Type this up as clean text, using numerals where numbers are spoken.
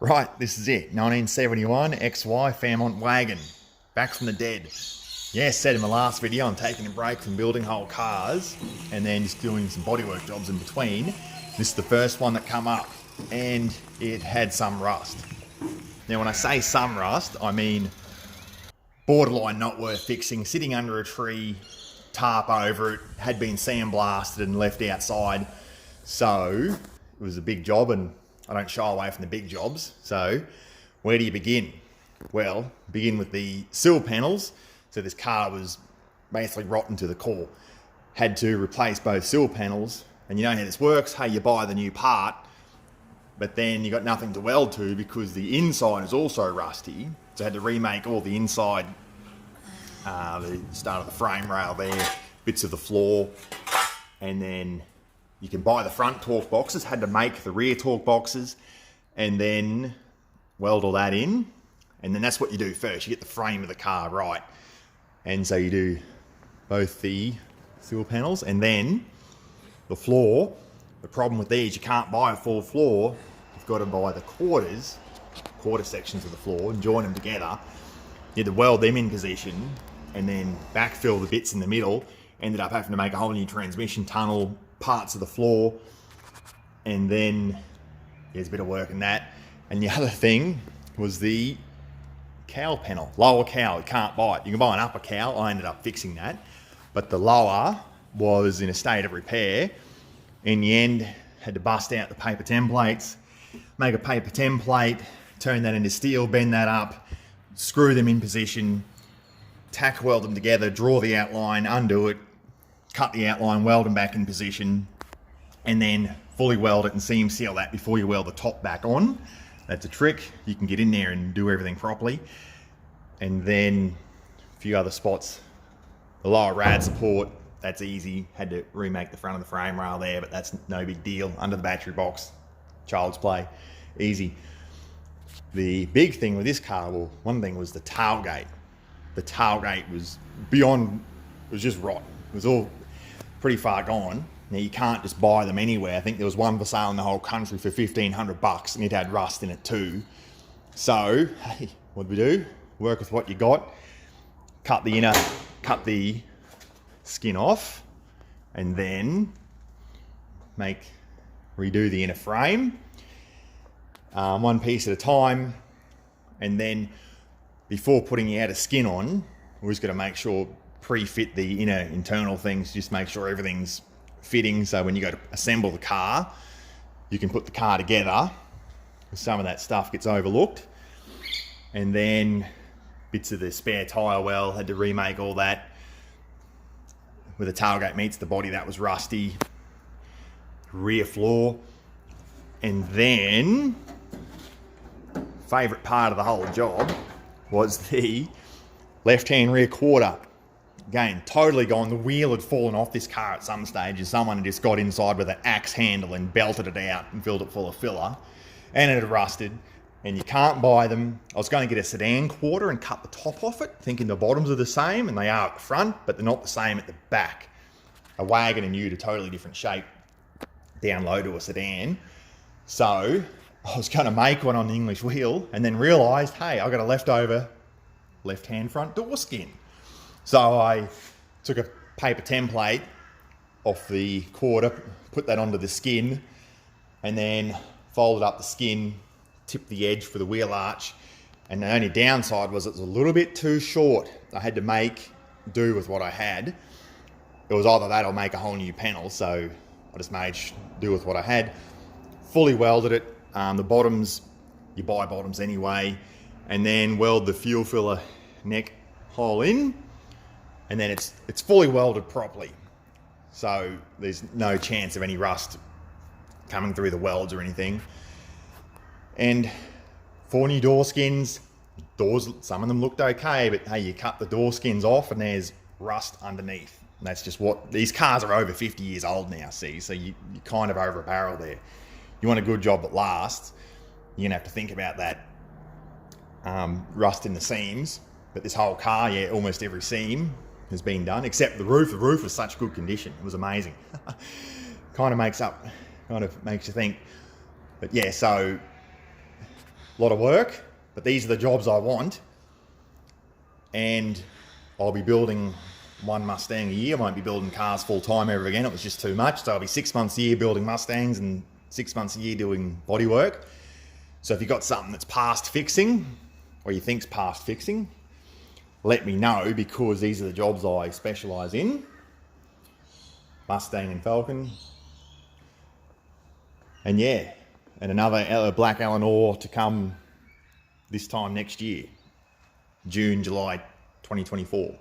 Right, this is it. 1971 XY Fairmont Wagon. Back from the dead. Yeah, said in my last video, I'm taking a break from building whole cars and then just doing some bodywork jobs in between. This is the first one that come up and it had some rust. Now when I say some rust, I mean borderline not worth fixing, sitting under a tree, tarp over it, had been sandblasted and left outside. So it was a big job and I don't shy away from the big jobs. So where do you begin? Well, begin with the sill panels. So this car was basically rotten to the core. Had to replace both sill panels. And you know how this works. Hey, you buy the new part, but then you got nothing to weld to because the inside is also rusty. So I had to remake all the inside, the start of the frame rail there, bits of the floor, and then you can buy the front torque boxes, had to make the rear torque boxes, and then weld all that in. And then that's what you do first. You get the frame of the car right. And so you do both the sill panels and then the floor. The problem with these, you can't buy a full floor. You've got to buy the quarter sections of the floor and join them together. You had to weld them in position and then backfill the bits in the middle. Ended up having to make a whole new transmission tunnel, parts of the floor, and then there's a bit of work in that. And the other thing was the cowl panel, lower cowl. You can't buy it. You can buy an upper cowl. I ended up fixing that, but the lower was in a state of repair. In the end, had to bust out the paper templates, make a paper template, turn that into steel, bend that up, screw them in position, tack weld them together, draw the outline, undo it, cut the outline, weld them back in position, and then fully weld it and seam seal that before you weld the top back on. That's a trick. You can get in there and do everything properly. And then a few other spots. The lower rad support, that's easy. Had to remake the front of the frame rail there, but that's no big deal. Under the battery box, child's play, easy. The big thing with this car, well, one thing was the tailgate. The tailgate was beyond, it was just rotten. It was all pretty far gone. Now you can't just buy them anywhere. I think there was one for sale in the whole country for $1,500 and it had rust in it too. So, hey, what do we do? Work with what you got. Cut the skin off and then redo the inner frame. One piece at a time. And then before putting the outer skin on, we're just gonna make sure, pre-fit the inner internal things, just make sure everything's fitting, so when you go to assemble the car, you can put the car together. Some of that stuff gets overlooked. And then bits of the spare tyre well, had to remake all that. Where the tailgate meets the body, that was rusty. Rear floor. And then, favourite part of the whole job was the left-hand rear quarter. Again, totally gone. The wheel had fallen off this car at some stage and someone had just got inside with an axe handle and belted it out and filled it full of filler. And it had rusted. And you can't buy them. I was going to get a sedan quarter and cut the top off it, thinking the bottoms are the same, and they are at the front, but they're not the same at the back. A wagon and ute, a totally different shape, down low to a sedan. So I was going to make one on the English wheel and then realised, hey, I got a leftover left-hand front door skin. So I took a paper template off the quarter, put that onto the skin, and then folded up the skin, tipped the edge for the wheel arch. And the only downside was it was a little bit too short. I had to make do with what I had. It was either that or make a whole new panel. So I just made do with what I had. Fully welded it. The bottoms, you buy bottoms anyway. And then weld the fuel filler neck hole in. And then it's fully welded properly. So there's no chance of any rust coming through the welds or anything. And 4 new door skins. Doors, some of them looked okay, but hey, you cut the door skins off and there's rust underneath. And that's just what, these cars are over 50 years old now, see? So you're kind of over a barrel there. You want a good job that lasts, you're gonna have to think about that rust in the seams. But this whole car, yeah, almost every seam has been done, except the roof. The roof was such good condition. It was amazing. kind of makes you think. But yeah, so a lot of work, but these are the jobs I want. And I'll be building one Mustang a year. I won't be building cars full time ever again. It was just too much. So I'll be 6 months a year building Mustangs and 6 months a year doing bodywork. So if you've got something that's past fixing, or you think's past fixing, let me know, because these are the jobs I specialise in. Mustang and Falcon. And yeah, and another black Eleanor to come this time next year. June, July 2024.